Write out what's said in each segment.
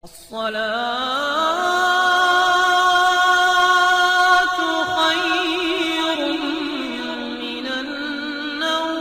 الصلاة خير من النوم۔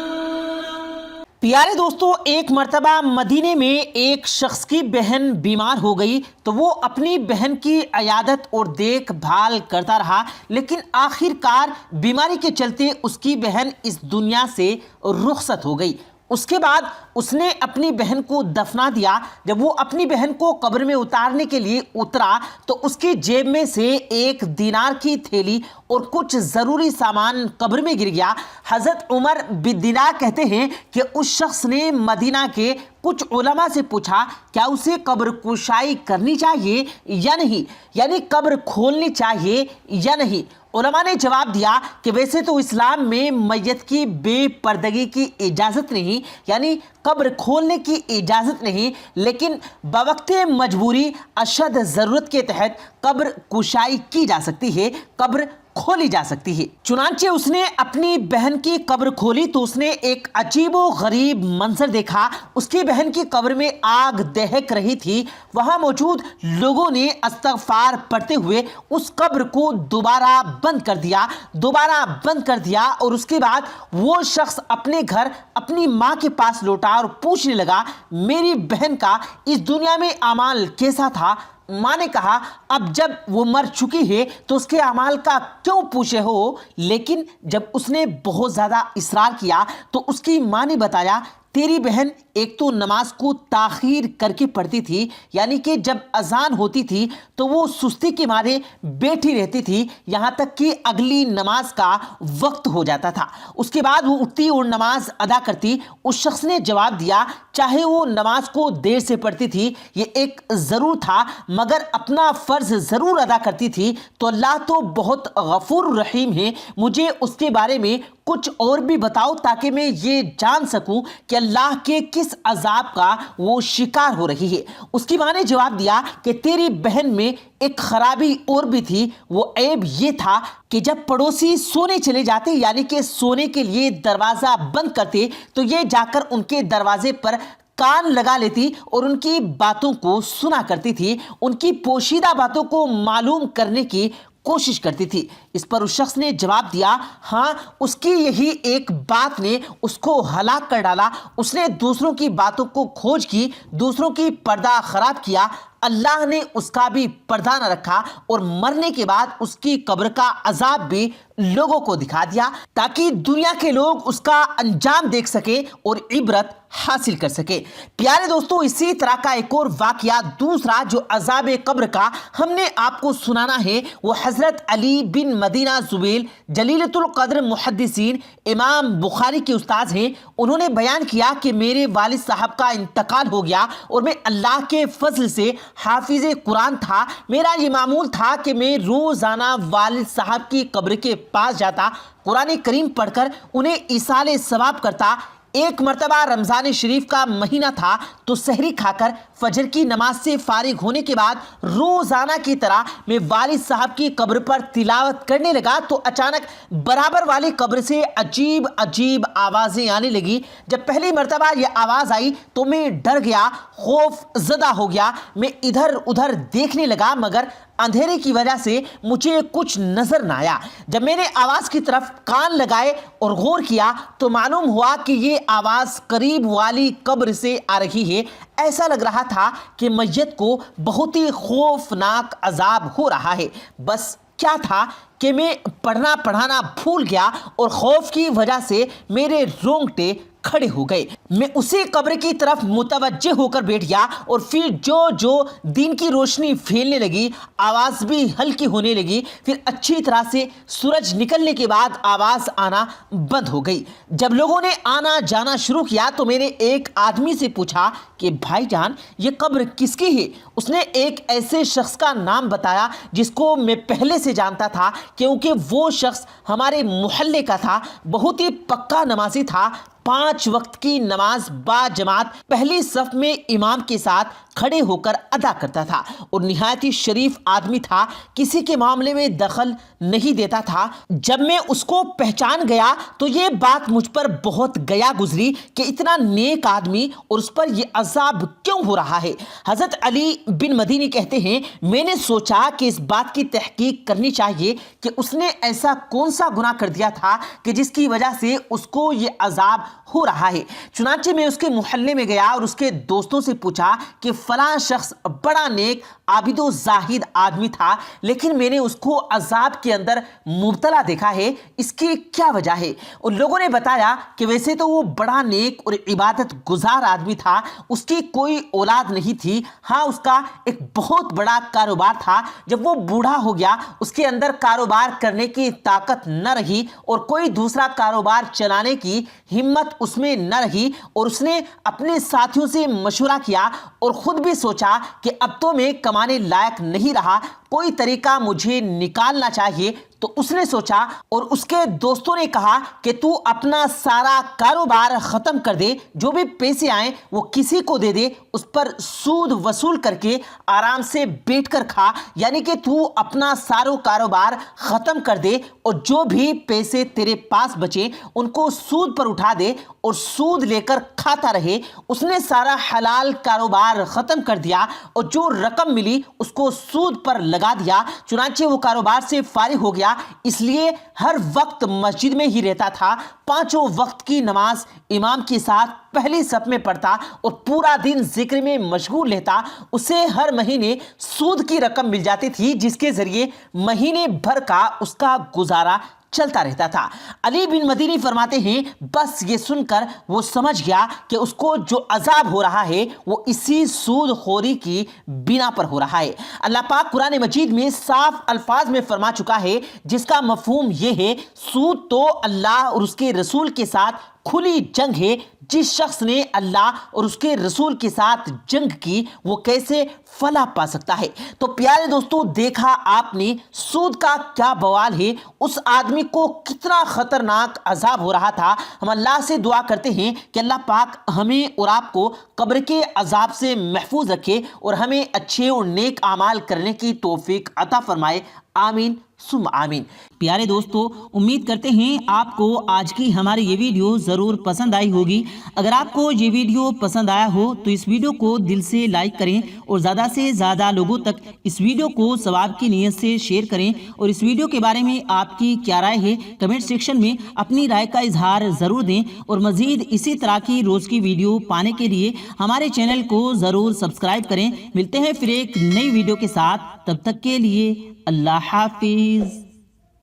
پیارے دوستو، ایک مرتبہ مدینے میں ایک شخص کی بہن بیمار ہو گئی تو وہ اپنی بہن کی عیادت اور دیکھ بھال کرتا رہا، لیکن آخر کار بیماری کے چلتے اس کی بہن اس دنیا سے رخصت ہو گئی۔ اس کے بعد اس نے اپنی بہن کو دفنا دیا۔ جب وہ اپنی بہن کو قبر میں اتارنے کے لیے اترا تو اس کی جیب میں سے 1 دینار کی تھیلی اور کچھ ضروری سامان قبر میں گر گیا۔ حضرت عمر بن دینار کہتے ہیں کہ اس شخص نے مدینہ کے کچھ علماء سے پوچھا کیا اسے قبر کشائی کرنی چاہیے یا نہیں، یعنی قبر کھولنی چاہیے یا نہیں۔ علماء نے جواب دیا کہ ویسے تو اسلام میں میت کی بے پردگی کی اجازت نہیں، یعنی قبر کھولنے کی اجازت نہیں، لیکن بوقت مجبوری اشد ضرورت کے تحت قبر کشائی کی جا سکتی ہے، قبر کھولی جا سکتی ہے۔ چنانچہ اس نے اپنی بہن کی قبر کھولی تو اس نے ایک عجیب و غریب منظر دیکھا۔ اس کی بہن کی قبر میں آگ دہک رہی تھی۔ وہاں موجود لوگوں نے استغفار پڑھتے ہوئے اس قبر کو دوبارہ بند کر دیا اور اس کے بعد وہ شخص اپنے گھر اپنی ماں کے پاس لوٹا اور پوچھنے لگا میری بہن کا اس دنیا میں اعمال کیسا تھا؟ ماں نے کہا اب جب وہ مر چکی ہے تو اس کے اعمال کا کیوں پوچھے ہو؟ لیکن جب اس نے بہت زیادہ اصرار کیا تو اس کی ماں نے بتایا تیری بہن ایک تو نماز کو تاخیر کر کے پڑھتی تھی، یعنی کہ جب اذان ہوتی تھی تو وہ سستی کے مارے بیٹھی رہتی تھی یہاں تک کہ اگلی نماز کا وقت ہو جاتا تھا، اس کے بعد وہ اٹھتی اور نماز ادا کرتی۔ اس شخص نے جواب دیا چاہے وہ نماز کو دیر سے پڑھتی تھی یہ ایک ضرور تھا مگر اپنا فرض ضرور ادا کرتی تھی، تو اللہ تو بہت غفور رحیم ہے، مجھے اس کے بارے میں کچھ اور بھی بتاؤ تاکہ میں یہ جان سکوں کہ اللہ کے کس عذاب کا وہ شکار ہو رہی ہے۔ اس کی ماں نے جواب دیا کہ تیری بہن میں ایک خرابی اور بھی تھی، وہ عیب یہ تھا کہ جب پڑوسی سونے چلے جاتے یعنی کہ سونے کے لیے دروازہ بند کرتے تو یہ جا کر ان کے دروازے پر کان لگا لیتی اور ان کی باتوں کو سنا کرتی تھی، ان کی پوشیدہ باتوں کو معلوم کرنے کی کوشش کرتی تھی۔ اس پر اس شخص نے جواب دیا ہاں اس کی یہی ایک بات نے اس کو ہلاک کر ڈالا، اس نے دوسروں کی باتوں کو کھوج کی، دوسروں کی پردہ خراب کیا، اللہ نے اس کا بھی پردہ نہ رکھا اور مرنے کے بعد اس کی قبر کا عذاب بھی لوگوں کو دکھا دیا تاکہ دنیا کے لوگ اس کا انجام دیکھ سکیں اور عبرت حاصل کر سکیں۔ پیارے دوستو، اسی طرح کا ایک اور واقعہ دوسرا جو عذاب قبر کا ہم نے آپ کو سنانا ہے وہ حضرت علی بن مدینہ زبیل جلیلۃ القدر محدثین امام بخاری کے استاذ ہیں۔ انہوں نے بیان کیا کہ میرے والد صاحب کا انتقال ہو گیا اور میں اللہ کے فضل سے حافظ قرآن تھا۔ میرا یہ معمول تھا کہ میں روزانہ والد صاحب کی قبر کے پاس جاتا، قرآن کریم پڑھ کر انہیں ایصال ثواب کرتا۔ ایک مرتبہ رمضان شریف کا مہینہ تھا تو سحری کھا کر فجر کی نماز سے فارغ ہونے کے بعد روزانہ کی طرح میں والد صاحب کی قبر پر تلاوت کرنے لگا تو اچانک برابر والی قبر سے عجیب عجیب آوازیں آنے لگی۔ جب پہلی مرتبہ یہ آواز آئی تو میں ڈر گیا، خوف زدہ ہو گیا، میں ادھر ادھر دیکھنے لگا مگر اندھیرے کی وجہ سے مجھے کچھ نظر نہ آیا۔ جب میں نے آواز کی طرف کان لگائے اور غور کیا تو معلوم ہوا کہ یہ آواز قریب والی قبر سے آ رہی ہے۔ ایسا لگ رہا تھا کہ میت کو بہت ہی خوفناک عذاب ہو رہا ہے۔ بس کیا تھا کہ میں پڑھنا بھول گیا اور خوف کی وجہ سے میرے رونگٹے کھڑے ہو گئے۔ میں اسی قبر کی طرف متوجہ ہو کر بیٹھ گیا اور پھر جو دن کی روشنی پھیلنے لگی آواز بھی ہلکی ہونے لگی، پھر اچھی طرح سے سورج نکلنے کے بعد آواز آنا بند ہو گئی۔ جب لوگوں نے آنا جانا شروع کیا تو میں نے ایک آدمی سے پوچھا کہ بھائی جان یہ قبر کس کی ہے؟ اس نے ایک ایسے شخص کا نام بتایا جس کو میں پہلے سے جانتا تھا کیونکہ وہ شخص ہمارے محلے کا تھا، بہت ہی پکا نمازی تھا، 5 وقت کی نماز با جماعت پہلی صف میں امام کے ساتھ کھڑے ہو کر ادا کرتا تھا اور نہایت ہی شریف آدمی تھا، کسی کے معاملے میں دخل نہیں دیتا تھا۔ جب میں اس کو پہچان گیا تو یہ بات مجھ پر بہت گیا گزری کہ اتنا نیک آدمی اور اس پر یہ عذاب کیوں ہو رہا ہے۔ حضرت علی بن مدینی کہتے ہیں میں نے سوچا کہ اس بات کی تحقیق کرنی چاہیے کہ اس نے ایسا کون سا گناہ کر دیا تھا کہ جس کی وجہ سے اس کو یہ عذاب ہو رہا ہے۔ چنانچہ میں اس کے محلے میں گیا اور اس کے دوستوں سے پوچھا کہ فلاں شخص بڑا نیک عابد و زاہد آدمی تھا، لیکن میں نے اس کو عذاب کے اندر مبتلا دیکھا ہے، اس کی کیا وجہ ہے؟ ان لوگوں نے بتایا کہ ویسے تو وہ بڑا نیک اور عبادت گزار آدمی تھا، اس کی کوئی اولاد نہیں تھی، ہاں اس کا ایک بہت بڑا کاروبار تھا۔ جب وہ بوڑھا ہو گیا اس کے اندر کاروبار کرنے کی طاقت نہ رہی اور کوئی دوسرا کاروبار چلانے کی ہمت اس میں نہ رہی، اور اس نے اپنے ساتھیوں سے مشورہ کیا اور خود بھی سوچا کہ اب تو میں کمانے لائق نہیں رہا، کوئی طریقہ مجھے نکالنا چاہیے۔ تو اس نے سوچا اور اس کے دوستوں نے کہا کہ تو اپنا سارا کاروبار ختم کر دے، جو بھی پیسے آئیں وہ کسی کو دے دے، اس پر سود وصول کر کے آرام سے بیٹھ کر کھا، یعنی کہ تو اپنا سارا کاروبار ختم کر دے اور جو بھی پیسے تیرے پاس بچے ان کو سود پر اٹھا دے اور سود لے کر کھاتا رہے۔ اس نے سارا حلال کاروبار ختم کر دیا اور جو رقم ملی اس کو سود پر لگا دیا۔ چنانچہ وہ کاروبار سے فارغ ہو گیا، اس لیے ہر وقت مسجد میں ہی رہتا تھا، 5 وقت کی نماز امام کے ساتھ پہلی صف میں پڑھتا اور پورا دن ذکر میں مشغول رہتا۔ اسے ہر مہینے سود کی رقم مل جاتی تھی جس کے ذریعے مہینے بھر کا اس کا گزارا چلتا رہتا تھا۔ علی بن مدینی فرماتے ہیں بس یہ سن کر وہ سمجھ گیا کہ اس کو جو عذاب ہو رہا ہے وہ اسی سود خوری کی بنا پر ہو رہا ہے۔ اللہ پاک قرآن مجید میں صاف الفاظ میں فرما چکا ہے جس کا مفہوم یہ ہے سود تو اللہ اور اس کے رسول کے ساتھ کھلی جنگ ہے۔ جس شخص نے اللہ اور اس کے رسول کے ساتھ جنگ کی وہ کیسے فلاح پا سکتا ہے؟ تو پیارے دوستو، دیکھا آپ نے سود کا کیا بوال ہے، اس آدمی کو کتنا خطرناک عذاب ہو رہا تھا۔ ہم اللہ سے دعا کرتے ہیں کہ اللہ پاک ہمیں اور آپ کو قبر کے عذاب سے محفوظ رکھے اور ہمیں اچھے اور نیک اعمال کرنے کی توفیق عطا فرمائے، آمین ثم آمین۔ پیارے دوستو، امید کرتے ہیں آپ کو آج کی ہماری یہ ویڈیو ضرور پسند آئی ہوگی۔ اگر آپ کو یہ ویڈیو پسند آیا ہو تو اس ویڈیو کو دل سے لائک کریں اور زیادہ سے زیادہ لوگوں تک اس ویڈیو کو ثواب کی نیت سے شیئر کریں، اور اس ویڈیو کے بارے میں آپ کی کیا رائے ہے کمنٹ سیکشن میں اپنی رائے کا اظہار ضرور دیں، اور مزید اسی طرح کی روز کی ویڈیو پانے کے لیے ہمارے چینل کو ضرور سبسکرائب کریں۔ ملتے ہیں پھر ایک نئی ویڈیو کے ساتھ، تب تک کے لیے اللہ حافظ۔